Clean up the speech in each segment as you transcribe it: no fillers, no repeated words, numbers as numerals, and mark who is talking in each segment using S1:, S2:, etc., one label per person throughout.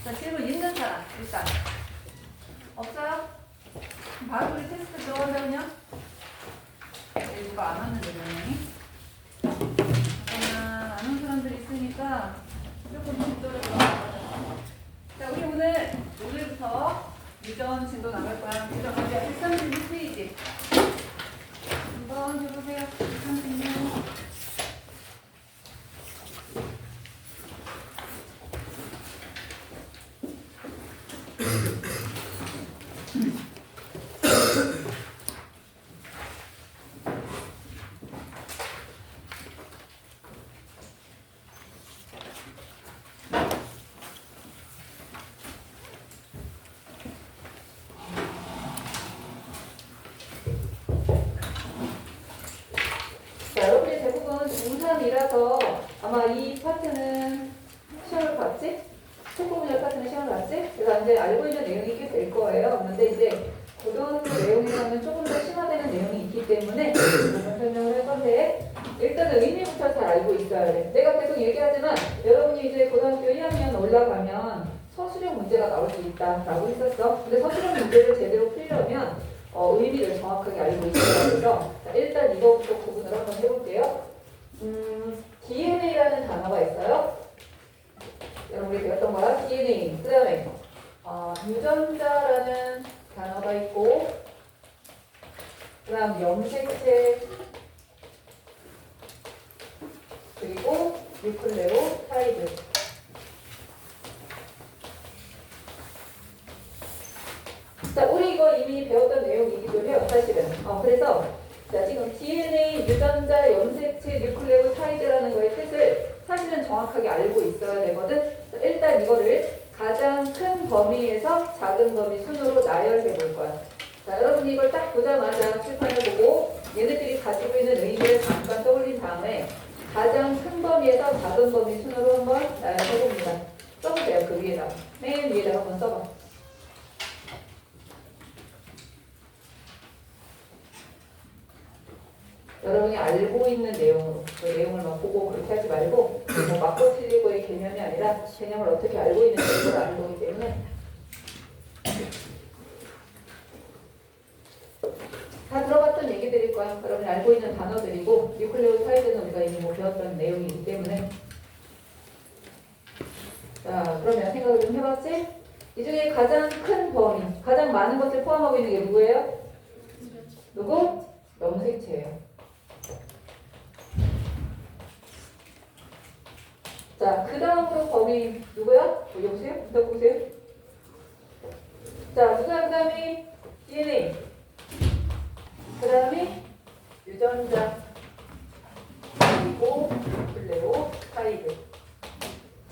S1: 자, 질문 있는 사람 일단 없어요? 바로 우리 테스트 들어간다 그냥? 누가 안 왔는데 분명히. 잠깐만 안 온 사람들이 있으니까 조금 기다려봐. 자, 우리 오늘부터 유전 진도 나갈 거야. 유전 어디야? 136페이지. 한번 해보세요. 136. 여러분이 대부분 중3이라서 아마 이 파트는 시험을 봤지? 초보분열 파트는 시험을 봤지? 그래서 이제 알고 있는 내용이 꽤 될 거예요. 그런데 이제 고등학교 내용에서는 조금 더 심화되는 내용이 있기 때문에 부분 설명을 할 건데 일단은 의미부터 잘 알고 있어야 돼. 내가 계속 얘기하지만 여러분이 이제 고등학교 1학년 올라가면 서술형 문제가 나올 수 있다라고 했었어. 근데 서술형 문제를 제대로 풀려면 의미를 정확하게 알고 있어야 돼서 일단 이거부터 구분을 한번 해볼게요. DNA라는 단어가 있어요. 여러분이 배웠던 거야. DNA. 그 다음에 유전자라는 단어가 있고 그 다음 염색체 그리고 뉴클레오타이드. 자, 우리 이거 이미 배웠던 내용이기도 해요, 사실은. 그래서 자, 지금 DNA, 유전자, 염색체, 뉴클레오타이드라는 거의 뜻을 사실은 정확하게 알고 있어야 되거든. 일단 이거를 가장 큰 범위에서 작은 범위 순으로 나열해 볼 거야. 자, 여러분이 이걸 딱 보자마자 칠판을 보고 얘네들이 가지고 있는 의미를 잠깐 떠올린 다음에 가장 큰 범위에서 작은 범위 순으로 한번 나열해 봅니다. 써보세요, 그 위에다가. 맨 위에다가 한번 써봐. 여러분이 알고 있는 내용으로 그 내용을 막 보고 그렇게 하지 말고 뭐 맞고 틀리고의 개념이 아니라 개념을 어떻게 알고 있는지 그걸 아는 거기 때문에 다 들어봤던 얘기들일 거야. 여러분이 알고 있는 단어들이고 뉴클레오타이드는 우리가 이미 뭐 배웠던 내용이기 때문에 자, 그러면 생각을 좀 해봤지? 이 중에 가장 큰 범위, 가장 많은 것을 포함하고 있는 게 누구예요? 누구? 염색체예요. 자, 그 다음으로 범위 누구야? 여보세요? 보세요. 자, 그 다음이 DNA. 그 다음이 유전자. 그리고 뉴클레오타이드.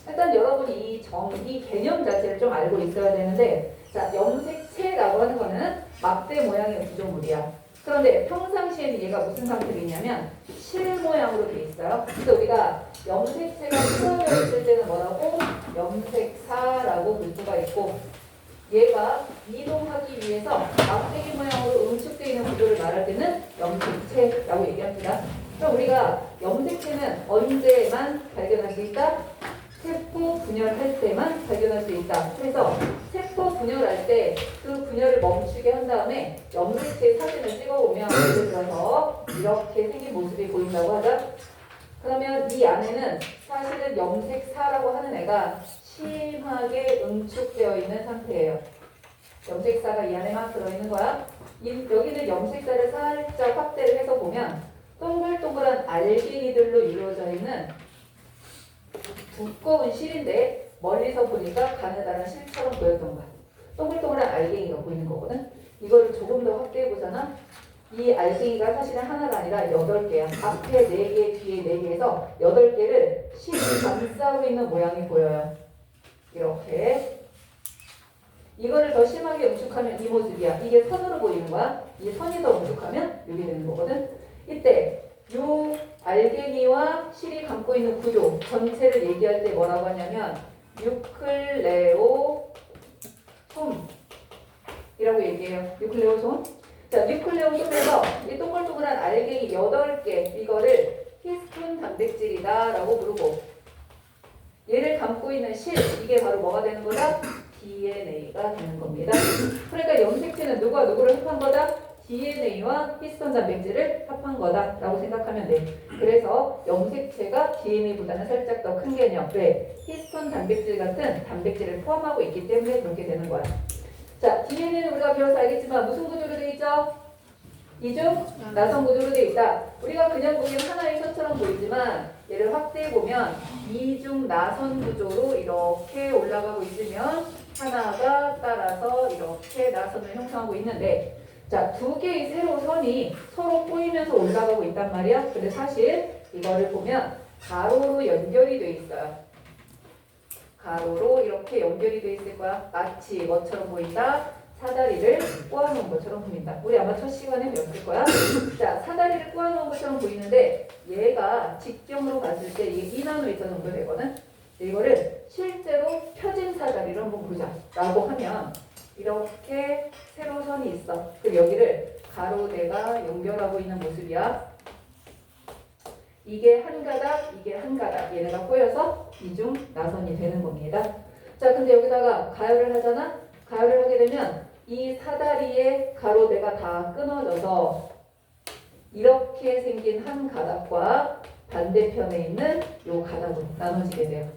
S1: 일단 여러분이 이 개념 자체를 좀 알고 있어야 되는데, 자, 염색체라고 하는 거는 막대 모양의 구조물이야. 그런데 평상시에는 얘가 무슨 상태로 있냐면 실 모양으로 돼 있어요. 그래서 우리가 염색체가 풀어져 있을 때는 뭐라고? 염색사라고 볼 수가 있고 얘가 이동하기 위해서 막대기 모양으로 응축되어 있는 구조를 말할 때는 염색체라고 얘기합니다. 그럼 우리가 염색체는 언제만 발견할 수 있다? 세포 분열할 때만 발견할 수 있다. 그래서 세포 분열할 때 그 분열을 멈추게 한 다음에 염색체 사진을 찍어보면 예를 들어서 이렇게 생긴 모습이 보인다고 하자. 그러면 이 안에는 사실은 염색사라고 하는 애가 심하게 응축되어 있는 상태예요. 염색사가 이 안에만 들어있는 거야. 여기는 염색사를 살짝 확대를 해서 보면 동글동글한 알갱이들로 이루어져 있는 두꺼운 실인데 멀리서 보니까 가느다란 실처럼 보였던 거야. 동글동글한 알갱이가 보이는 거거든. 이거를 조금 더 확대해 보잖아. 이 알갱이가 사실은 하나가 아니라 8개야. 앞에 4개, 뒤에 4개에서 8개를 실이 감싸고 있는 모양이 보여요. 이렇게. 이거를 더 심하게 응축하면 이 모습이야. 이게 선으로 보이는 거야. 이 선이 더 응축하면 이렇게 되는 거거든. 이때 요 알갱이와 실이 감고 있는 구조 전체를 얘기할 때 뭐라고 하냐면 뉴클레오솜이라고 얘기해요. 뉴클레오솜. 자, 뉴클레오솜에서 이 동글동글한 알갱이 8개 이거를 히스톤 단백질이다 라고 부르고 얘를 담고 있는 실, 이게 바로 뭐가 되는 거다? DNA가 되는 겁니다. 그러니까 염색체는 누가 누구를 합한 거다? DNA와 히스톤 단백질을 합한 거다라고 생각하면 돼. 그래서 염색체가 DNA보다는 살짝 더 큰 개념. 왜? 히스톤 단백질 같은 단백질을 포함하고 있기 때문에 그렇게 되는 거야. 자, DNA는 우리가 배워서 알겠지만 무슨 구조로 되어 있죠? 이중 나선 구조로 되어 있다. 우리가 그냥 보기엔 하나의 선처럼 보이지만 얘를 확대해 보면 이중 나선 구조로 이렇게 올라가고 있으면 하나가 따라서 이렇게 나선을 형성하고 있는데, 자, 두 개의 세로선이 서로 꼬이면서 올라가고 있단 말이야. 근데 사실 이거를 보면 가로로 연결이 돼 있어요. 가로로 이렇게 연결이 돼 있을 거야. 마치 뭐처럼 보인다? 사다리를 꼬아놓은 것처럼 보인다. 우리 아마 첫 시간에 배웠을 거야. 자, 사다리를 꼬아놓은 것처럼 보이는데 얘가 직경으로 봤을 때 이게 2나노미터 정도 되거든. 이거를 실제로 펴진 사다리로 한번 보자 라고 하면 이렇게 세로선이 있어. 그럼 여기를 가로대가 연결하고 있는 모습이야. 이게 한 가닥, 이게 한 가닥. 얘네가 꼬여서 이중 나선이 되는 겁니다. 자, 근데 여기다가 가열을 하잖아? 가열을 하게 되면 이 사다리의 가로대가 다 끊어져서 이렇게 생긴 한 가닥과 반대편에 있는 요 가닥으로 나눠지게 돼요.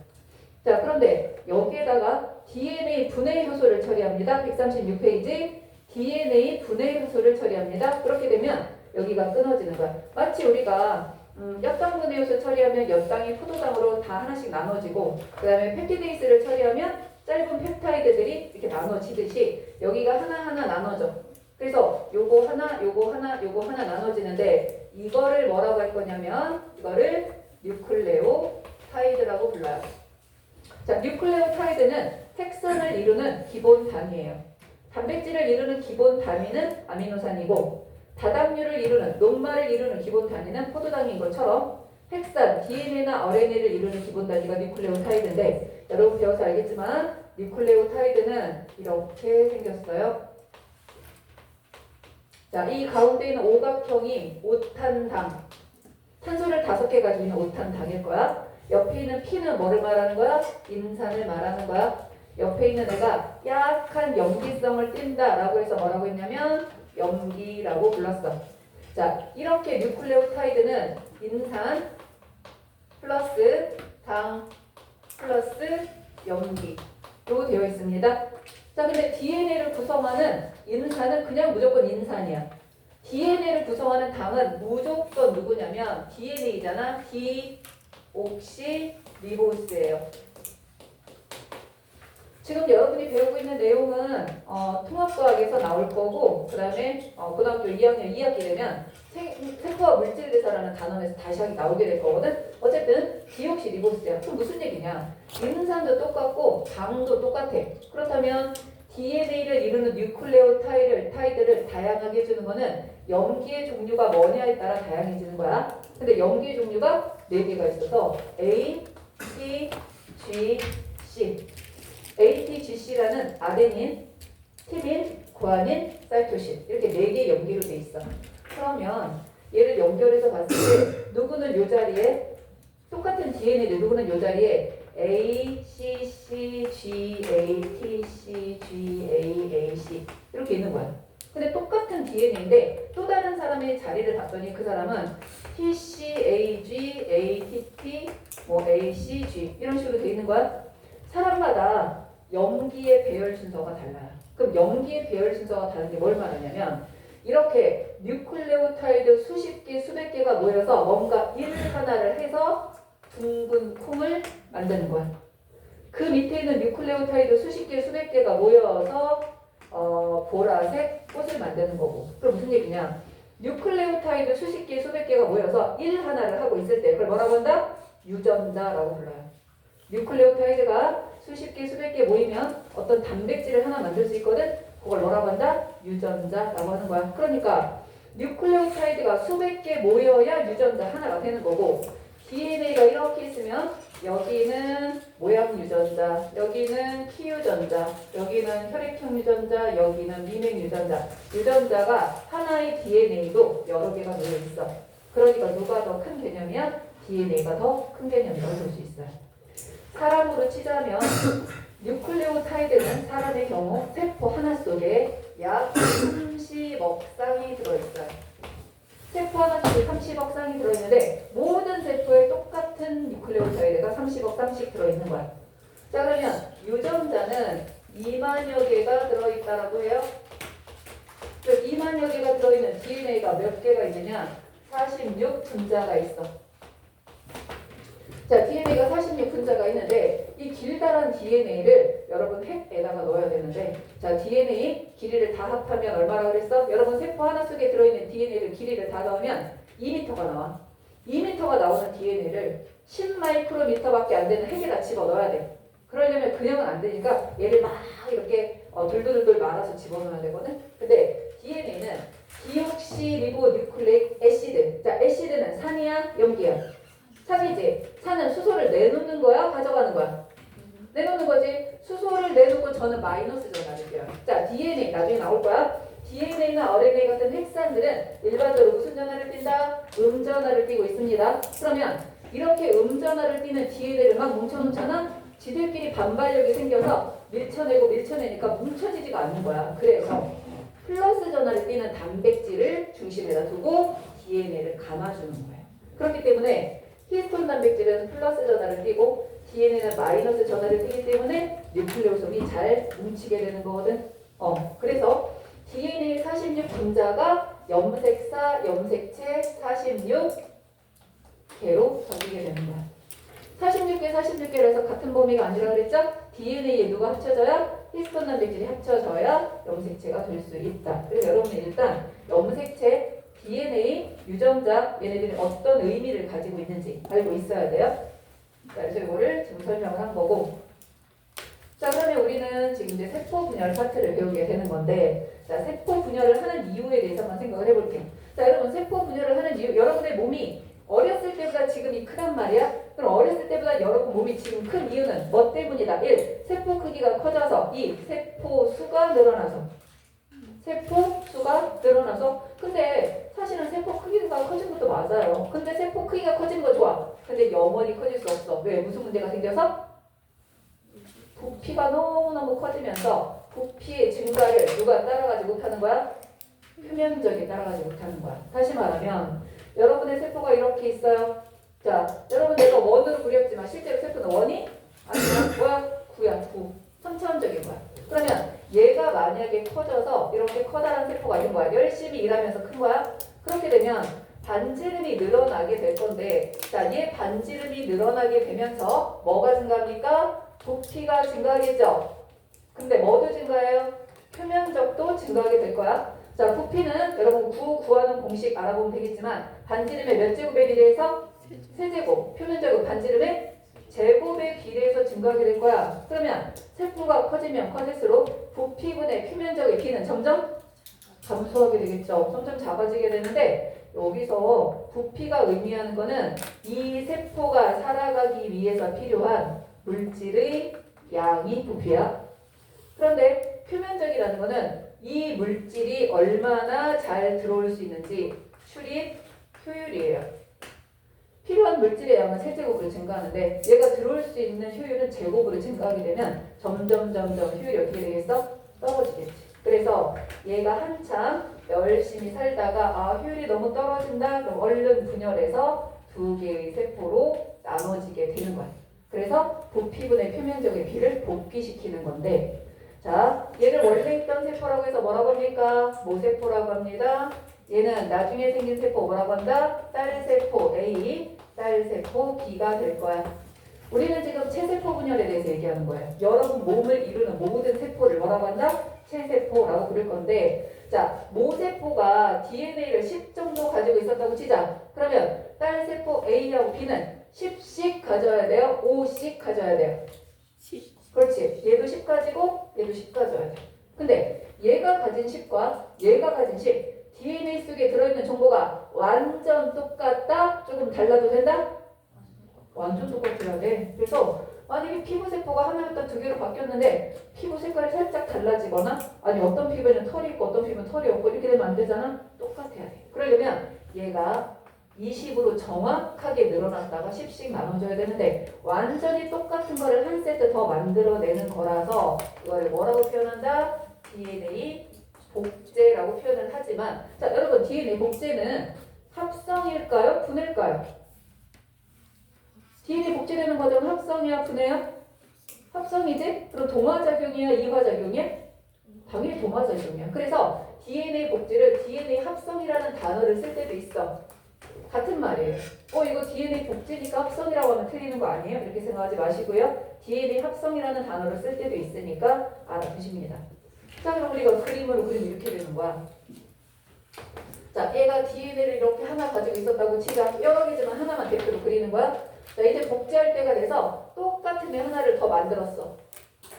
S1: 자, 그런데 여기에다가 DNA 분해 효소를 처리합니다. 136페이지 DNA 분해 효소를 처리합니다. 그렇게 되면 여기가 끊어지는 거야. 마치 우리가 엿당 분해 효소 처리하면 엿당이 포도당으로 다 하나씩 나눠지고, 그 다음에 펩티데이스를 처리하면 짧은 펩타이드들이 이렇게 나눠지듯이 여기가 하나하나 나눠져. 그래서 요거 하나, 요거 하나, 요거 하나 나눠지는데 이거를 뭐라고 할 거냐면 이거를 뉴클레오타이드라고 불러요. 자, 뉴클레오타이드는 핵선을 이루는 기본 단위예요. 단백질을 이루는 기본 단위는 아미노산이고 다당류를 이루는, 녹말을 이루는 기본 단위는 포도당인 것처럼 핵산, DNA나 RNA를 이루는 기본 단위가 뉴클레오타이드인데, 여러분 배워서 알겠지만 뉴클레오타이드는 이렇게 생겼어요. 자, 이 가운데 있는 오각형이 오탄당, 탄소를 5개 가지고 있는 오탄당일 거야. 옆에 있는 P는 뭐를 말하는 거야? 인산을 말하는 거야. 옆에 있는 애가 약한 염기성을 띈다 라고 해서 뭐라고 했냐면 염기라고 불렀어. 자, 이렇게 뉴클레오타이드는 인산 플러스 당 플러스 염기로 되어 있습니다. 자, 근데 DNA를 구성하는 인산은 그냥 무조건 인산이야. DNA를 구성하는 당은 무조건 누구냐면 DNA잖아. 디옥시리보스예요. 지금 여러분이 배우고 있는 내용은 통합과학에서 나올 거고, 그 다음에 고등학교 2학년 2학기 되면 생화학 물질대사라는 단원에서 다시 나오게 될 거거든. 어쨌든 디옥시리보스야. 그럼 무슨 얘기냐? 인산도 똑같고 당도 똑같아. 그렇다면 DNA를 이루는 뉴클레오타이드를 다양하게 해주는 거는 염기의 종류가 뭐냐에 따라 다양해지는 거야. 근데 염기의 종류가 4개가 있어서 A, T, G, C. ATGC라는 아데닌, 티민, 구아닌, 사이토신 이렇게 4개의 염기로 돼 있어. 그러면 얘를 연결해서 봤을 때 누구는 요 자리에 똑같은 DNA인데 누구는 요 자리에 A, C, C, G, A, T, C, G, A, A, C 이렇게 있는 거야. 근데 똑같은 DNA인데 또 다른 사람의 자리를 봤더니 그 사람은 T, C, A, G, A, T, T, 뭐 A, C, G 이런 식으로 돼 있는 거야. 사람마다 염기의 배열 순서가 달라요. 그럼 염기의 배열 순서가 다른 게 뭘 말하냐면 이렇게 뉴클레오타이드 수십 개, 수백 개가 모여서 뭔가 일 하나를 해서 둥근 콩을 만드는 거야. 그 밑에 있는 뉴클레오타이드 수십 개, 수백 개가 모여서 보라색 꽃을 만드는 거고. 그럼 무슨 얘기냐? 뉴클레오타이드 수십 개, 수백 개가 모여서 일 하나를 하고 있을 때 그걸 뭐라고 한다? 유전자라고 불러요. 뉴클레오타이드가 수십 개, 수백 개 모이면 어떤 단백질을 하나 만들 수 있거든? 그걸 뭐라고 한다? 유전자라고 하는 거야. 그러니까 뉴클레오타이드가 수백 개 모여야 유전자 하나가 되는 거고, DNA가 이렇게 있으면 여기는 모양 유전자, 여기는 키 유전자, 여기는 혈액형 유전자, 여기는 미맥 유전자. 유전자가 하나의 DNA도 여러 개가 놓여 있어. 그러니까 누가 더 큰 개념이야? DNA가 더 큰 개념이라고 볼 수 있어요. 사람으로 치자면 뉴클레오타이드는 사람의 경우 세포 하나 속에 약 30억 쌍이 들어있어요. 세포 하나 속에 30억 쌍이 들어있는데 모든 세포에 똑같은 뉴클레오타이드가 30억 쌍씩 들어있는 거야. 자, 그러면 유전자는 2만여 개가 들어있다라고 해요. 2만여 개가 들어있는 DNA가 몇 개가 있느냐? 46분자가 있어. 자, DNA가 46분자가 있는데 이 길다란 DNA를 여러분 핵에다가 넣어야 되는데, 자, DNA 길이를 다 합하면 얼마나 그랬어? 여러분 세포 하나 속에 들어있는 DNA를 길이를 다 넣으면 2m가 나와. 2m가 나오는 DNA를 10마이크로미터밖에 안 되는 핵에다 집어넣어야 돼. 그러려면 그냥은 안 되니까 얘를 막 이렇게 돌돌돌 말아서 집어넣어야 되거든. 근데 DNA는 디옥시리보뉴클레익 애시드. 자, 애시드는 산이야, 염기야? 산이지. 산은 수소를 내놓는 거야, 가져가는 거야? 내놓는 거지. 수소를 내놓고 저는 마이너스죠, 나눌게요. 자, DNA 나중에 나올 거야. DNA나 RNA 같은 핵산들은 일반적으로 무슨 전하를 띈다? 음전하를 띠고 있습니다. 그러면 이렇게 음전하를 띠는 DNA를 막 뭉쳐놓잖아? 지들끼리 반발력이 생겨서 밀쳐내니까 뭉쳐지지가 않는 거야. 그래서 플러스 전하를 띠는 단백질을 중심에다 두고 DNA를 감아주는 거예요. 그렇기 때문에 히스톤 단백질은 플러스 전하를 띠고 DNA는 마이너스 전하를 띠기 때문에 뉴클레오솜이 잘 뭉치게 되는 거거든. 그래서 DNA 46분자가 염색사, 염색체 46개로 전이게 됩니다. 46개, 46개로 해서 같은 범위가 아니라 그랬죠? DNA에 누가 합쳐져야? 히스톤 단백질이 합쳐져야 염색체가 될 수 있다. 그래서 여러분은 일단 염색체, DNA, 유전자 얘네들이 어떤 의미를 가지고 있는지 알고 있어야 돼요. 자, 그래서 이거를 지금 설명을 한 거고. 자, 그러면 우리는 지금 이제 세포 분열 파트를 배우게 되는 건데, 자, 세포 분열을 하는 이유에 대해서 한번 생각을 해볼게요. 자, 여러분 세포 분열을 하는 이유, 여러분의 몸이 어렸을 때보다 지금이 크단 말이야? 그럼 어렸을 때보다 여러분 몸이 지금 큰 이유는 뭐 때문이다? 1. 세포 크기가 커져서. 2. 세포 수가 늘어나서. 세포 수가 늘어나서. 근데 사실은 세포 크기가 커진 것도 맞아요. 근데 세포 크기가 커진 거 좋아. 근데 영원히 커질 수 없어. 왜? 무슨 문제가 생겨서? 부피가 너무너무 커지면서 부피의 증가를 누가 따라가지 못하는 거야? 표면적이 따라가지 못하는 거야. 다시 말하면 여러분의 세포가 이렇게 있어요. 자, 여러분 내가 원으로 그렸지만 실제로 세포는 원이 아니야. 뭐야? 구야, 구. 3차원적인 거야. 그러면 얘가 만약에 커져서 이렇게 커다란 세포가 있는 거야. 열심히 일하면서 큰 거야. 그렇게 되면 반지름이 늘어나게 될 건데, 자, 얘 반지름이 늘어나게 되면서 뭐가 증가합니까? 부피가 증가하겠죠. 근데 뭐도 증가해요? 표면적도 증가하게 될 거야. 자, 부피는 여러분 구하는 공식 알아보면 되겠지만 반지름의 몇 제곱에 비례해서? 세제곱. 표면적은 반지름의 제곱에 비례해서 증가하게 될 거야. 그러면 세포가 커지면 커질수록 부피분의 표면적의 비는 점점 감소하게 되겠죠. 점점 작아지게 되는데 여기서 부피가 의미하는 거는 이 세포가 살아가기 위해서 필요한 물질의 양이 부피야. 그런데 표면적이라는 거는 이 물질이 얼마나 잘 들어올 수 있는지 출입 효율이에요. 필요한 물질의 양은 세제곱으로 증가하는데 얘가 들어올 수 있는 효율은 제곱으로 증가하게 되면 점점 효율이 어떻게 되겠어? 떨어지겠지. 그래서 얘가 한참 열심히 살다가 효율이 너무 떨어진다? 그럼 얼른 분열해서 두 개의 세포로 나눠지게 되는 거야. 그래서 부피분의 표면적인 비를 복귀시키는 건데, 자, 얘를 원래 있던 세포라고 해서 뭐라고 합니까? 모세포라고 합니다. 얘는 나중에 생긴 세포 뭐라고 한다? 딸세포 A, 딸세포 B가 될 거야. 우리는 지금 체세포 분열에 대해서 얘기하는 거예요. 여러분 몸을 이루는 모든 세포를 뭐라고 한다? 체세포라고 부를 건데, 자, 모세포가 DNA를 10 정도 가지고 있었다고 치자. 그러면 딸세포 A하고 B는 10씩 가져야 돼요? 5씩 가져야 돼요? 10. 그렇지. 얘도 10 가지고 얘도 10 가져야 돼. 근데 얘가 가진 10과 얘가 가진 10, DNA 속에 들어있는 정보가 완전 똑같다? 조금 달라도 된다? 완전 똑같아야 돼. 그래서 만약에 피부세포가 하나였다 두 개로 바뀌었는데 피부 색깔이 살짝 달라지거나, 아니 어떤 피부에는 털이 있고 어떤 피부는 털이 없고 이렇게 되면 안 되잖아? 똑같아야 돼. 그러려면 얘가 20으로 정확하게 늘어났다가 10씩 나눠줘야 되는데 완전히 똑같은 거를 한 세트 더 만들어내는 거라서 이거를 뭐라고 표현한다? DNA 복제라고 표현을 하지만 자 여러분 DNA 복제는 합성일까요? 분해일까요? DNA 복제되는 과정은 합성이야? 분해야? 합성이지? 그럼 동화작용이야? 이화작용이야? 당연히 동화작용이야. 그래서 DNA 복제를 DNA 합성이라는 단어를 쓸 때도 있어. 같은 말이에요. 이거 DNA 복제니까 합성이라고 하면 틀리는 거 아니에요? 이렇게 생각하지 마시고요. DNA 합성이라는 단어를 쓸 때도 있으니까 알아두십니다. 자, 그럼 우리가 그림으로 그리면 이렇게 되는 거야. 자, 얘가 DNA를 이렇게 하나 가지고 있었다고 치자. 여러 개지만 하나만 대표로 그리는 거야. 자, 이제 복제할 때가 돼서 똑같은 애 하나를 더 만들었어.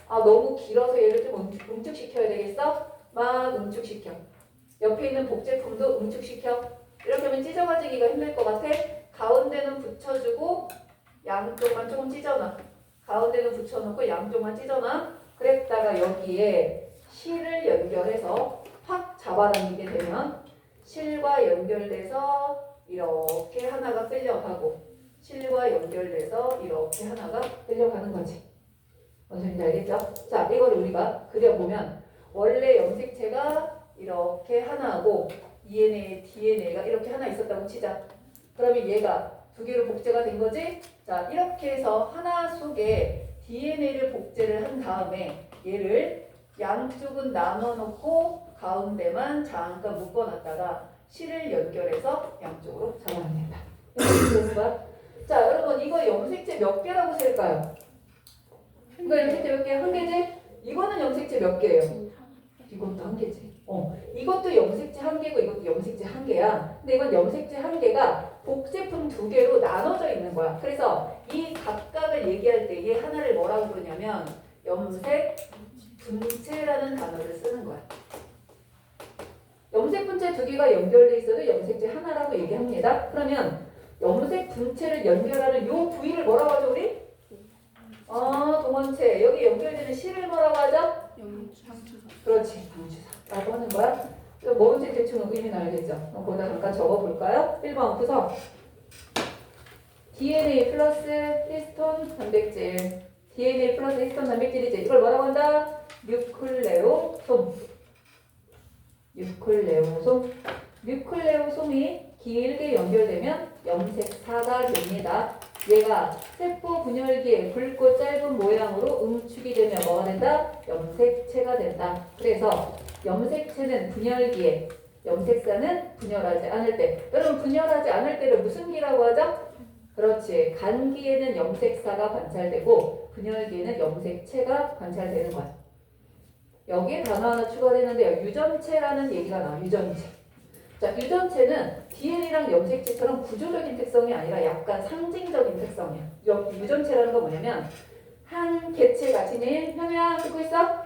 S1: 아, 너무 길어서 얘를 좀 응축시켜야 되겠어? 막 응축시켜. 옆에 있는 복제품도 응축시켜. 이렇게 하면 찢어가지기가 힘들 것 같아. 가운데는 붙여주고 양쪽만 조금 찢어놔. 가운데는 붙여놓고 양쪽만 찢어놔. 그랬다가 여기에 실을 연결해서 확 잡아당기게 되면 실과 연결돼서 이렇게 하나가 끌려가고 실과 연결돼서 이렇게 하나가 끌려가는 거지. 뭔지 알겠죠? 자, 이거를 우리가 그려보면 원래 염색체가 이렇게 하나하고 DNA가 이렇게 하나 있었다고 치자. 그러면 얘가 두 개로 복제가 된 거지? 자, 이렇게 해서 하나 속에 DNA를 복제를 한 다음에 얘를 양쪽은 나눠놓고 가운데만 잠깐 묶어놨다가 실을 연결해서 양쪽으로 잡아냅니다. 자, 여러분 이거 염색체 몇 개라고 셀까요? 이거 염색체 몇 개야? 한 개지? 이거는 염색체 몇 개예요? 이것도 한 개지. 이것도 염색체 한 개고 이것도 염색체 한 개야. 근데 이건 염색체 한 개가 복제품 두 개로 나눠져 있는 거야. 그래서 이 각각을 얘기할 때 얘 하나를 뭐라고 부르냐면 염색 분체라는 단어를 쓰는 거야. 염색 분체 두 개가 연결돼 있어도 염색체 하나라고 얘기합니다. 그러면 염색 분체를 연결하는 요 부위를 뭐라고 하죠 우리? 동원체. 여기 연결되는 실을 뭐라고 하죠? 그렇지, 방주사라고 하는 거야. 뭔지 대충 의미는 알겠죠? 거기다 잠깐 적어볼까요? 1번 구성. DNA 플러스 히스톤 단백질. DNA 플러스 히스톤 단백질이지. 이걸 뭐라고 한다? 뉴클레오솜. 뉴클레오솜이 길게 연결되면 염색사가 됩니다. 얘가 세포 분열기에 굵고 짧은 모양으로 응축이 되면 뭐가 된다? 염색체가 된다. 그래서 염색체는 분열기에, 염색사는 분열하지 않을 때. 여러분 분열하지 않을 때를 무슨 기라고 하죠? 그렇지. 간기에는 염색사가 관찰되고 분열기에는 염색체가 관찰되는 거야. 여기에 단어 하나 추가되는데요. 유전체라는 얘기가 나와. 유전체. 자, 유전체는 DNA랑 염색체처럼 구조적인 특성이 아니라 약간 상징적인 특성이야. 유전체라는 건 뭐냐면 한 개체가 지닌 현우야 듣고 있어?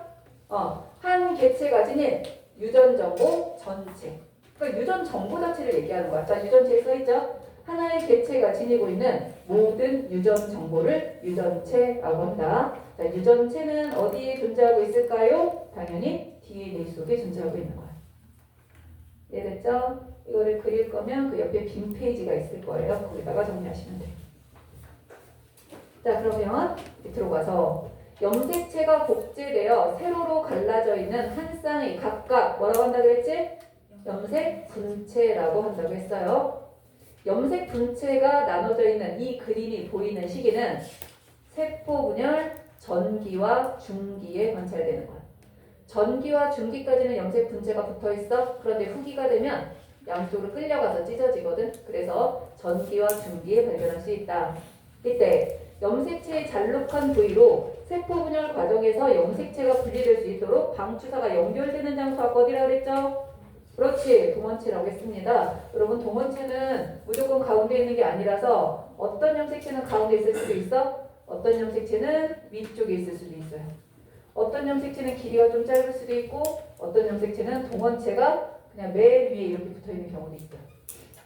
S1: 한 개체가 지닌 유전 정보 전체. 그러니까 유전 정보 자체를 얘기하는 거야. 자, 유전체에 써 있죠? 하나의 개체가 지니고 있는 모든 유전 정보를 유전체라고 한다. 자, 유전체는 어디에 존재하고 있을까요? 당연히 DNA 속에 존재하고 있는 거야. 이해됐죠? 이거를 그릴 거면 그 옆에 빈 페이지가 있을 거예요. 거기다가 정리하시면 돼요. 자, 그러면 들어가서 염색체가 복제되어 세로로 갈라져 있는 한 쌍이 각각 뭐라고 한다고 그랬지? 염색 분체라고 한다고 했어요. 염색 분체가 나눠져 있는 이 그림이 보이는 시기는 세포 분열 전기와 중기에 관찰되는 거야. 전기와 중기까지는 염색 분체가 붙어 있어. 그런데 후기가 되면 양쪽으로 끌려가서 찢어지거든. 그래서 전기와 중기에 발견할 수 있다. 이때 염색체의 잘록한 부위로 세포 분열 과정에서 염색체가 분리될 수 있도록 방추사가 연결되는 장소가 어디라고 그랬죠? 그렇지, 동원체라고 했습니다. 여러분 동원체는 무조건 가운데 있는 게 아니라서 어떤 염색체는 가운데 있을 수도 있어. 어떤 염색체는 위쪽에 있을 수도 있어요. 어떤 염색체는 길이가 좀 짧을 수도 있고 어떤 염색체는 동원체가 그냥 맨 위에 이렇게 붙어있는 경우도 있어요.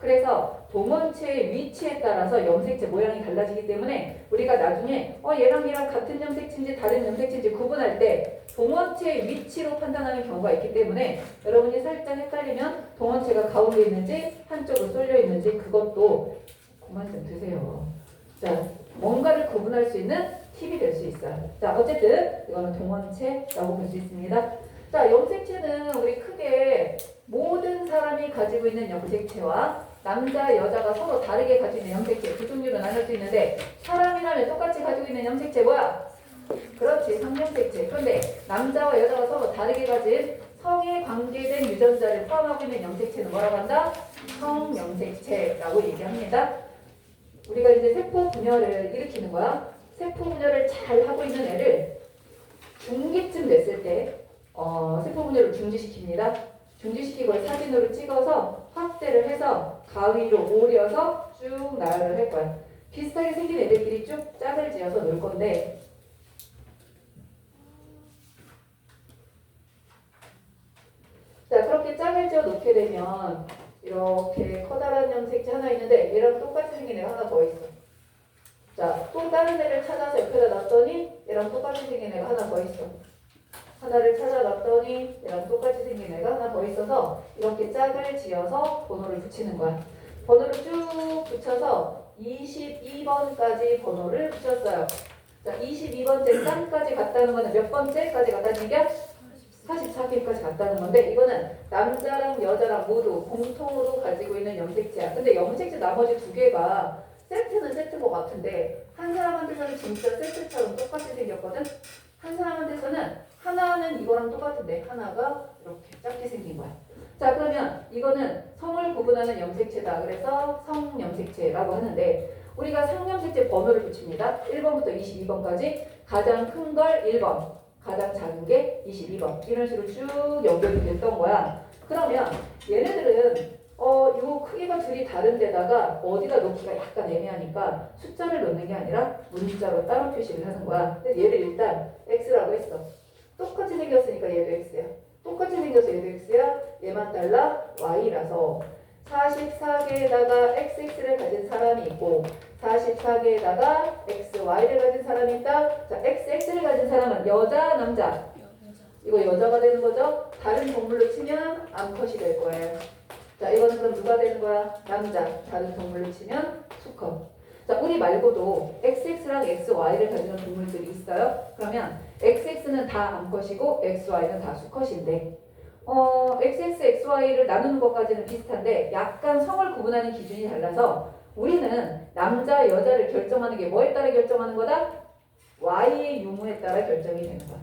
S1: 그래서 동원체의 위치에 따라서 염색체 모양이 달라지기 때문에 우리가 나중에 얘랑 얘랑 같은 염색체인지 다른 염색체인지 구분할 때 동원체의 위치로 판단하는 경우가 있기 때문에 여러분이 살짝 헷갈리면 동원체가 가운데 있는지 한쪽으로 쏠려 있는지 그것도 그만 좀 드세요. 자, 뭔가를 구분할 수 있는 팁이 될 수 있어요. 자, 어쨌든 이거는 동원체라고 볼 수 있습니다. 자, 염색체는 우리 크게 모든 사람이 가지고 있는 염색체와 남자, 여자가 서로 다르게 가지고 있는 염색체 두 종류로 나눌 수 있는데 사람이라면 똑같이 가지고 있는 염색체 뭐야? 그렇지, 성염색체. 그런데 남자와 여자가 서로 다르게 가진 성에 관계된 유전자를 포함하고 있는 염색체는 뭐라고 한다? 성염색체라고 얘기합니다. 우리가 이제 세포 분열을 일으키는 거야. 세포 분열을 잘 하고 있는 애를 중기쯤 됐을 때 세포 분열을 중지시킵니다. 중지시키고 사진으로 찍어서 확대를 해서 가위로 오려서 쭉 나열을 할 거야. 비슷하게 생긴 애들끼리 쭉 짝을 지어서 놀 건데 자, 그렇게 짝을 지어 놓게 되면 이렇게 커다란 염색체 하나 있는데 얘랑 똑같이 생긴 애가 하나 더 있어. 자, 또 다른 애를 찾아서 옆에다 놨더니 얘랑 똑같이 생긴 애가 하나 더 있어. 하나를 찾아놨더니 얘랑 똑같이 생긴 애가 하나 더 있어서 이렇게 짝을 지어서 번호를 붙이는 거야. 번호를 쭉 붙여서 22번까지 번호를 붙였어요. 자, 22번째 짝까지 갔다는 거는 몇 번째까지 갔다는 얘기야? 44개까지 갔다는 건데 이거는 남자랑 여자랑 모두 공통으로 가지고 있는 염색체야. 근데 염색체 나머지 두 개가 세트는 세트인 것 같은데 한 사람한테서는 진짜 세트처럼 똑같이 생겼거든? 한 사람한테서는 하나는 이거랑 똑같은데 하나가 이렇게 작게 생긴 거야. 자, 그러면 이거는 성을 구분하는 염색체다. 그래서 성염색체라고 하는데 우리가 성염색체 번호를 붙입니다. 1번부터 22번까지 가장 큰 걸 1번, 가장 작은 게 22번 이런 식으로 쭉 연결이 됐던 거야. 그러면 얘네들은 요 크기가 둘이 다른 데다가 어디다 놓기가 약간 애매하니까 숫자를 놓는 게 아니라 문자로 따로 표시를 하는 거야. 근데 얘를 일단 X라고 했어. 똑같이 생겼으니까 얘도 X야. 똑같이 생겨서 얘도 X야. 얘만 달라 Y라서 44개에다가 XX를 가진 사람이 있고 44개에다가 XY를 가진 사람이 있다. 자, XX를 가진 사람은 여자, 남자? 이거 여자가 되는 거죠. 다른 동물로 치면 암컷이 될 거예요. 자, 이거는 그럼 누가 되는 거야? 남자. 다른 동물로 치면 수컷. 자, 우리 말고도 XX랑 XY를 가지는 동물들이 있어요. 그러면 XX는 다 암컷이고 XY는 다 수컷인데 XX, XY를 나누는 것까지는 비슷한데 약간 성을 구분하는 기준이 달라서 우리는 남자, 여자를 결정하는 게 뭐에 따라 결정하는 거다? Y의 유무에 따라 결정이 되는 거야.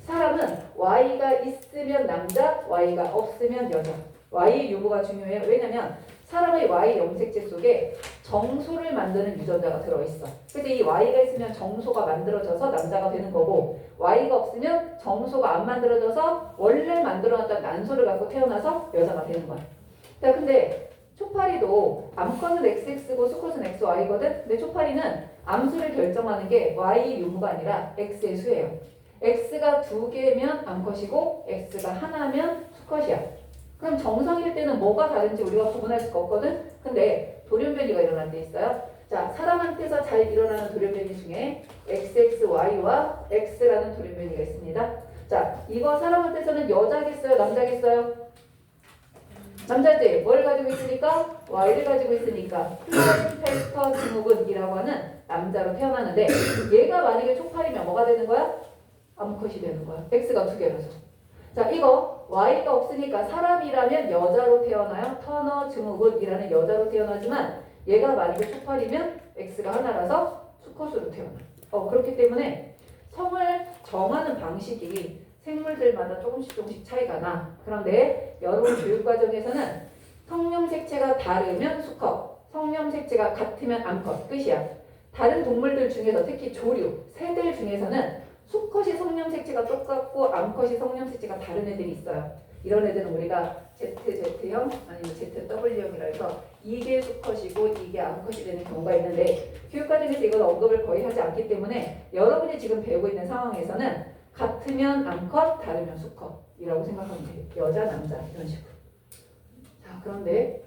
S1: 사람은 Y가 있으면 남자, Y가 없으면 여자. Y의 유무가 중요해요. 왜냐면 사람의 Y 염색체 속에 정소를 만드는 유전자가 들어있어. 그래서 이 Y가 있으면 정소가 만들어져서 남자가 되는 거고 Y가 없으면 정소가 안 만들어져서 원래 만들어놨던 난소를 갖고 태어나서 여자가 되는 거야. 자, 근데 초파리도 암컷은 XX고 수컷은 XY거든? 근데 초파리는 암수를 결정하는 게 Y의 유무가 아니라 X의 수예요. X가 2개면 암컷이고 X가 하나면 수컷이야. 그럼 정상일 때는 뭐가 다른지 우리가 구분할 수가 없거든? 근데 돌연변이가 일어날 때 있어요. 자, 사람한테서 잘 일어나는 돌연변이 중에 XXY와 X라는 돌연변이가 있습니다. 자, 이거 사람한테서는 여자겠어요? 남자겠어요? 남자지. 뭘 가지고 있으니까? Y를 가지고 있으니까 플라즘 팩터 증후군이라고 하는 남자로 태어나는데 얘가 만약에 초파리면 뭐가 되는 거야? 암컷이 되는 거야. X가 2개라서. 자, 이거 Y가 없으니까 사람이라면 여자로 태어나요. 터너 증후군이라는 여자로 태어나지만 얘가 만약에 초파리면 X가 하나라서 수컷으로 태어나. 그렇기 때문에 성을 정하는 방식이 생물들마다 조금씩 차이가 나. 그런데 여러분 교육과정에서는 성염색체가 다르면 수컷, 성염색체가 같으면 암컷 끝이야. 다른 동물들 중에서 특히 조류, 새들 중에서는 수컷이 성염색체가 똑같고 암컷이 성염색체가 다른 애들이 있어요. 이런 애들은 우리가 ZZ형 아니면 ZW형이라 해서 이게 수컷이고 이게 암컷이 되는 경우가 있는데 교육과정에서 이걸 언급을 거의 하지 않기 때문에 여러분이 지금 배우고 있는 상황에서는 같으면 암컷, 다르면 수컷이라고 생각하면 돼요. 여자, 남자 이런 식으로. 자, 그런데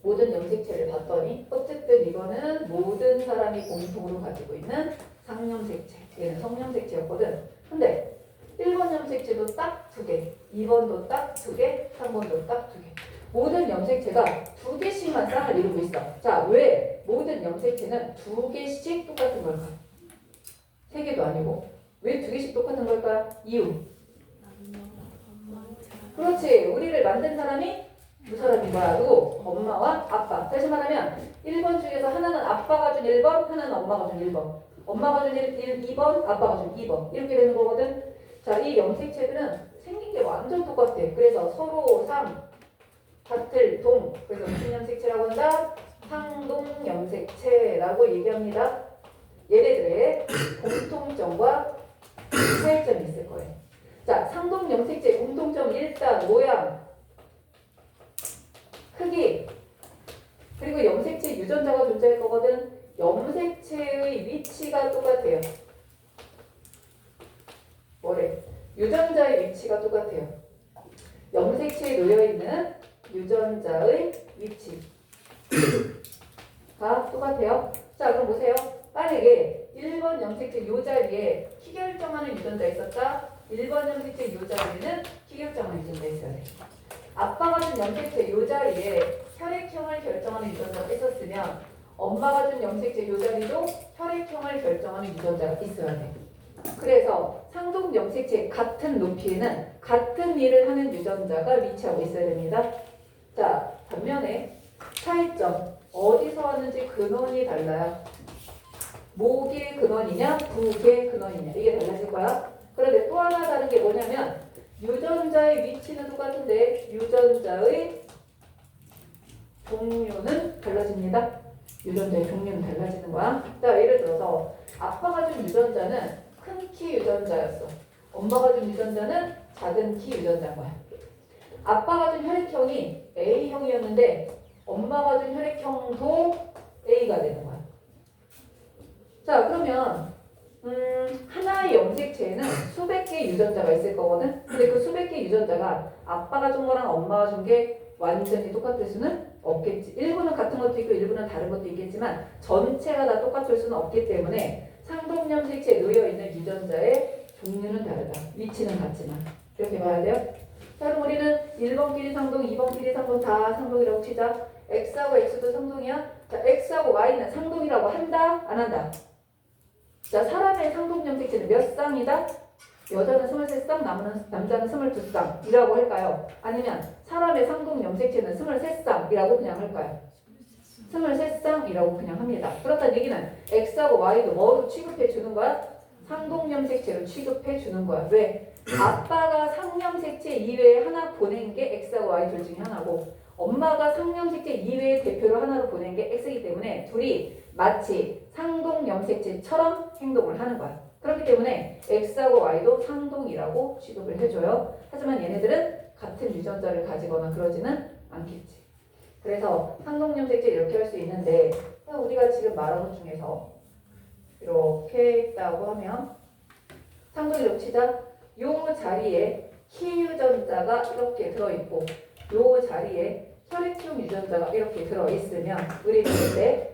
S1: 모든 염색체를 봤더니 어쨌든 이거는 모든 사람이 공통으로 가지고 있는 상염색체, 얘는 성염색체였거든. 근데 1번 염색체도 딱 2개, 2번도 딱 2개, 3번도 딱 2개. 모든 염색체가 2개씩만 쌍을 이루고 있어. 자, 왜 모든 염색체는 2개씩 똑같은 걸까? 3개도 아니고. 왜 2개씩 똑같은 걸까요? 이유. 그렇지. 우리를 만든 사람이 두 사람인 거야. 누구? 엄마와 아빠. 다시 말하면 1번 중에서 하나는 아빠가 준 1번, 하나는 엄마가 준 1번. 엄마가 준 2번, 아빠가 준 2번. 이렇게 되는 거거든. 자, 이 염색체들은 생긴 게 완전 똑같아. 그래서 서로 같을 동. 그래서 무슨 염색체라고 한다? 상동 염색체라고 얘기합니다. 얘네들의 공통점과 차이점이 있을 거예요. 자, 상동 염색체 공통점 일단 모양, 크기, 그리고 염색체 유전자가 존재할 거거든. 염색체의 위치가 똑같아요. 뭐래? 유전자의 위치가 똑같아요. 염색체에 놓여있는 유전자의 위치가 똑같아요. 자, 그럼 보세요. 만약에 1번 염색체 요 자리에 키 결정하는 유전자 있었다. 1번 염색체 요 자리에는 키 결정하는 유전자 있어야 돼. 아빠가 준 염색체 요 자리에 혈액형을 결정하는 유전자가 있었으면 엄마가 준 염색체 요 자리도 혈액형을 결정하는 유전자가 있어야 돼. 그래서 상동 염색체 같은 높이에는 같은 일을 하는 유전자가 위치하고 있어야 됩니다. 자, 반면에 차이점, 어디서 왔는지 근원이 달라요. 목의 근원이냐, 북의 근원이냐, 이게 달라질 거야. 그런데 또 하나 다른 게 뭐냐면 유전자의 위치는 똑같은데 유전자의 종류는 달라집니다. 유전자의 종류는 달라지는 거야. 자, 예를 들어서 아빠가 준 유전자는 큰 키 유전자였어. 엄마가 준 유전자는 작은 키 유전자인 거야. 아빠가 준 혈액형이 A형이었는데 엄마가 준 혈액형도 A가 되는 거야. 자, 그러면 하나의 염색체에는 수백 개의 유전자가 있을 거거든. 근데 그 수백 개의 유전자가 아빠가 준 거랑 엄마가 준 게 완전히 똑같을 수는 없겠지. 일부는 같은 것도 있고 일부는 다른 것도 있겠지만 전체가 다 똑같을 수는 없기 때문에 상동 염색체에 놓여 있는 유전자의 종류는 다르다. 위치는 같지만 이렇게 봐야 돼요. 자, 그럼 우리는 1번끼리 상동, 2번끼리 상동 다 상동이라고 치자. X하고 X도 상동이야. 자, X하고 Y는 상동이라고 한다? 안 한다? 자, 사람의 상동 염색체는 몇 쌍이다? 여자는 23쌍, 남자는 22쌍이라고 할까요? 아니면 사람의 상동 염색체는 23쌍이라고 그냥 할까요? 23쌍이라고 그냥 합니다. 그렇다는 얘기는 X하고 Y도 뭐로 취급해 주는 거야? 상동 염색체로 취급해 주는 거야. 왜? 아빠가 상염색체 이외에 하나 보낸 게 X하고 Y 둘 중에 하나고 엄마가 상염색체 이외의 대표로 하나로 보낸 게 X이기 때문에 둘이 마치 상동 염색체처럼 행동을 하는 거야. 그렇기 때문에 X하고 Y도 상동이라고 취급을 해줘요. 하지만 얘네들은 같은 유전자를 가지거나 그러지는 않겠지. 그래서 상동 염색체 이렇게 할 수 있는데 우리가 지금 말한 것 중에서 이렇게 있다고 하면 상동이라고 치자. 요 자리에 키 유전자가 이렇게 들어있고 요 자리에 혈액형 유전자가 이렇게 들어있으면 우리 그때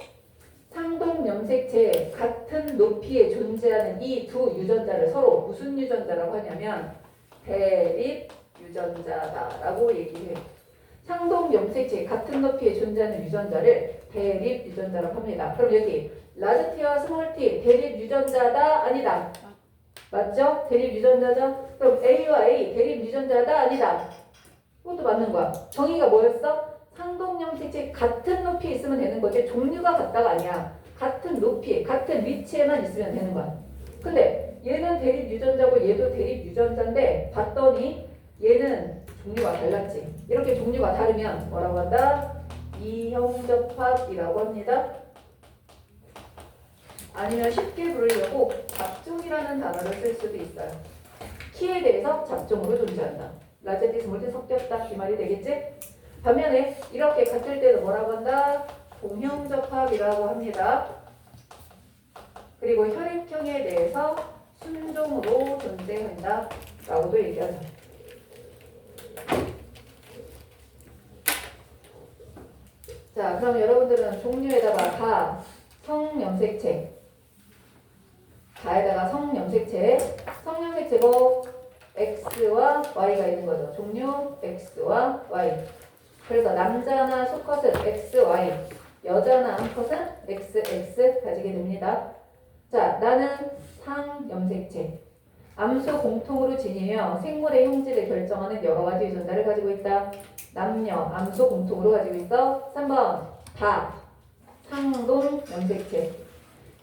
S1: 상동 염색체의 같은 높이에 존재하는 이 두 유전자를 서로 무슨 유전자라고 하냐면 대립 유전자다라고 얘기해요. 상동 염색체 같은 높이에 존재하는 유전자를 대립 유전자라고 합니다. 그럼 여기 라지 T와 스몰 T 대립 유전자다 아니다? 맞죠? 대립 유전자죠? 그럼 A와 A 대립 유전자다 아니다? 그것도 맞는 거야. 정의가 뭐였어? 상동 염색체 같은 높이에 있으면 되는 거지 종류가 같다가 아니야. 같은 높이, 같은 위치에만 있으면 되는 거야. 근데 얘는 대립 유전자고 얘도 대립 유전자인데 봤더니 얘는 종류가 달랐지. 이렇게 종류가 다르면 뭐라고 한다? 이형접합이라고 합니다. 아니면 쉽게 부르려고 잡종이라는 단어를 쓸 수도 있어요. 키에 대해서 잡종으로 존재한다. 라지 T, 스몰 T 섞였다. 이 말이 되겠지? 반면에 이렇게 같을 때도 뭐라고 한다? 동형접합이라고 합니다. 그리고 혈액형에 대해서 순종으로 존재한다 라고도 얘기하죠. 자, 자, 그럼 여러분들은 종류에다가 가, 성염색체, 가에다가 성염색체, 성염색체고 X와 Y가 있는 거죠. 종류 X와 Y. 그래서 남자나 수컷은 X, Y, 여자나 암컷은 X, X 가지게 됩니다. 자, 나는 상염색체. 암소 공통으로 지니며 생물의 형질을 결정하는 여러 가지 유전자를 가지고 있다. 남녀, 암소 공통으로 가지고 있어. 3번, 다, 상동 염색체.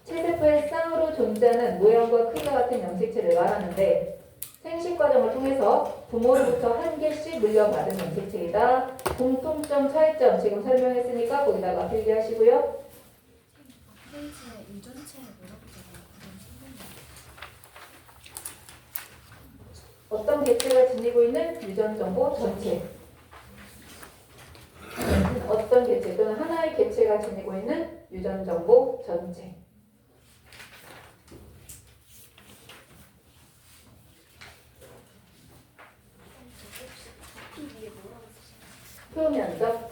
S1: 체세포의 쌍으로 존재하는 모양과 크기가 같은 염색체를 말하는데 생식 과정을 통해서 부모로부터 한 개씩 물려받은 염색체이다. 공통점, 차이점 지금 설명했으니까 거기다가 필기하시고요.
S2: 페이지에 유전체 뭐라고 적어요?
S1: 어떤 개체가 지니고 있는 유전 정보 전체. 어떤 개체 또는 하나의 개체가 지니고 있는 유전 정보 전체.
S2: 이 위에 뭐라고 쓰시나요?
S1: 표면적.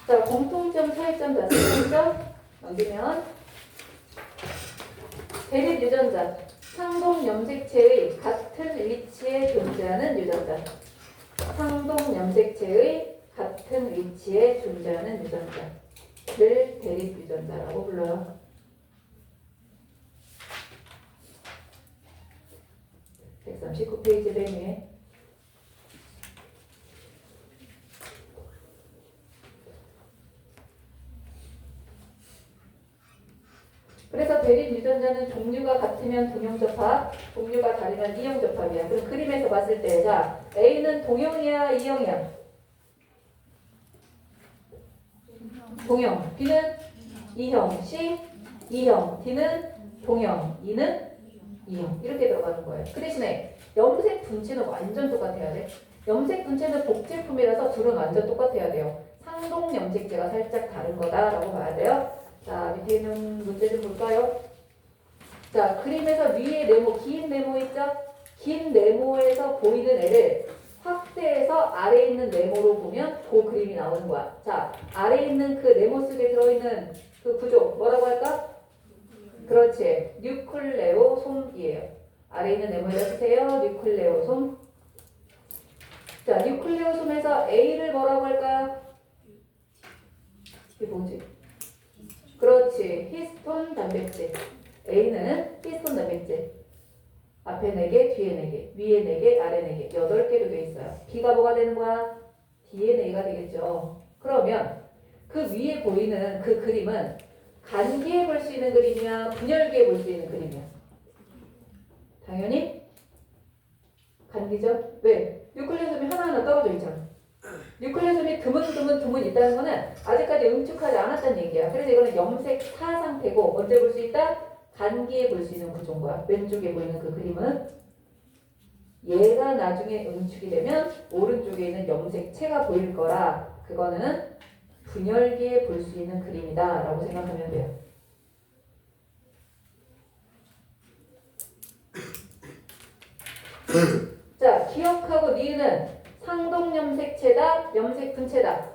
S1: 자, 공통점, 차이점 다 쓰셨죠? 넘기면 대립 유전자, 상동 염색체의 같은 위치에 존재하는 유전자. 상동 염색체의 같은 위치에 존재하는 유전자를 대립 유전자라고 불러요. 139페이지 맨 위에. 그래서 대립 유전자는 종류가 같으면 동형접합, 종류가 다르면 이형접합이야. 그럼 그림에서 봤을 때, 자, A는 동형이야, 이형이야? 동형. B는 이형. C, 이형. D는 동형. E는 이형. 이렇게 들어가는 거예요. 그 대신에 염색 분체는 완전 똑같아야 돼. 염색 분체는 복제품이라서 둘은 완전 똑같아야 돼요. 상동 염색체가 살짝 다른 거다라고 봐야 돼요. 자, 밑에 있는 문제 좀 볼까요? 자, 그림에서 위에 네모, 긴 네모 있죠? 긴 네모에서 보이는 애를 확대해서 아래에 있는 네모로 보면 그 그림이 나오는 거야. 자, 아래에 있는 그 네모 속에 들어있는 그 구조 뭐라고 할까? 그렇지. 뉴클레오솜이에요. 아래에 있는 네모에다 쓰세요. 뉴클레오솜. 자, 뉴클레오솜에서 A를 뭐라고 할까요? 이게 뭐지? 그렇지. 히스톤 단백질. A는 히스톤 단백질. 앞에 4개, 뒤에 4개, 위에 4개, 아래 4개, 8개로 되어 있어요. B가 뭐가 되는 거야? DNA가 되겠죠. 그러면 그 위에 보이는 그 그림은 간기에 볼 수 있는 그림이야? 분열기에 볼 수 있는 그림이야? 당연히 간기죠. 왜? 뉴클레오솜이 하나하나 떨어져 있잖아. 뉴클레오솜이 드문 있다는 거는 아직까지 응축하지 않았다는 얘기야. 그래서 이거는 염색사 상태고 언제 볼 수 있다? 간기에 볼 수 있는 구조인 거야. 왼쪽에 보이는 그 그림은 얘가 나중에 응축이 되면 오른쪽에 있는 염색체가 보일 거라 그거는 분열기에 볼 수 있는 그림이다 라고 생각하면 돼요. 자, 기억하고 니은은 상동 염색체다, 염색 분체다.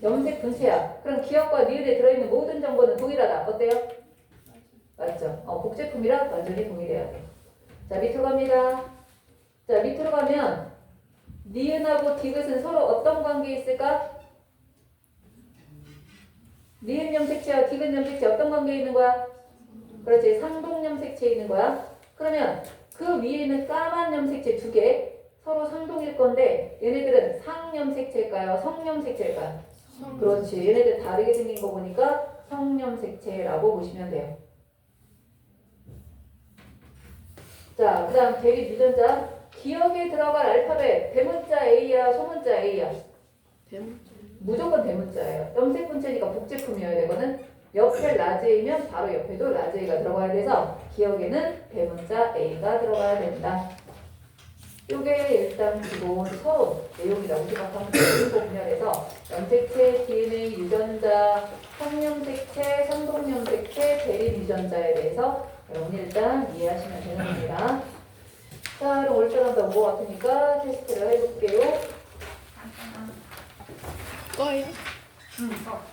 S1: 염색 분체야. 그럼 기억과 니은에 들어있는 모든 정보는 동일하다. 어때요? 맞죠? 복제품이라 완전히 동일해야 돼. 자, 밑으로 갑니다. 자, 밑으로 가면 니은하고 디귿은 서로 어떤 관계에 있을까? 니은 염색체와 디귿 염색체 어떤 관계에 있는 거야? 그렇지. 상동 염색체에 있는 거야. 그러면 그 위에 있는 까만 염색체 2개 서로 상동일 건데 얘네들은 상염색체일까요? 성염색체일까요? 그렇지. 얘네들 다르게 생긴 거 보니까 성염색체라고 보시면 돼요. 자, 그 다음 대립 유전자. 기억에 들어갈 알파벳 대문자 A야, 소문자 A야? 무조건 대문자예요. 염색 분체니까 복제품이어야 되거든. 옆에 라지 A면 바로 옆에도 라지 A가 들어가야 돼서 기억에는 대문자 A가 들어가야 된다. 요게 일단 기본 서론 내용이라고 생각하면 돼요. 인포 분열에서 염색체, DNA, 유전자, 성염색체, 상동염색체, 대립 유전자에 대해서 여러분이 일단 이해하시면 되는 겁니다. 자, 그럼 올 때마다 온것 같으니까 테스트를 해볼게요.
S3: 꺼요?
S1: 어.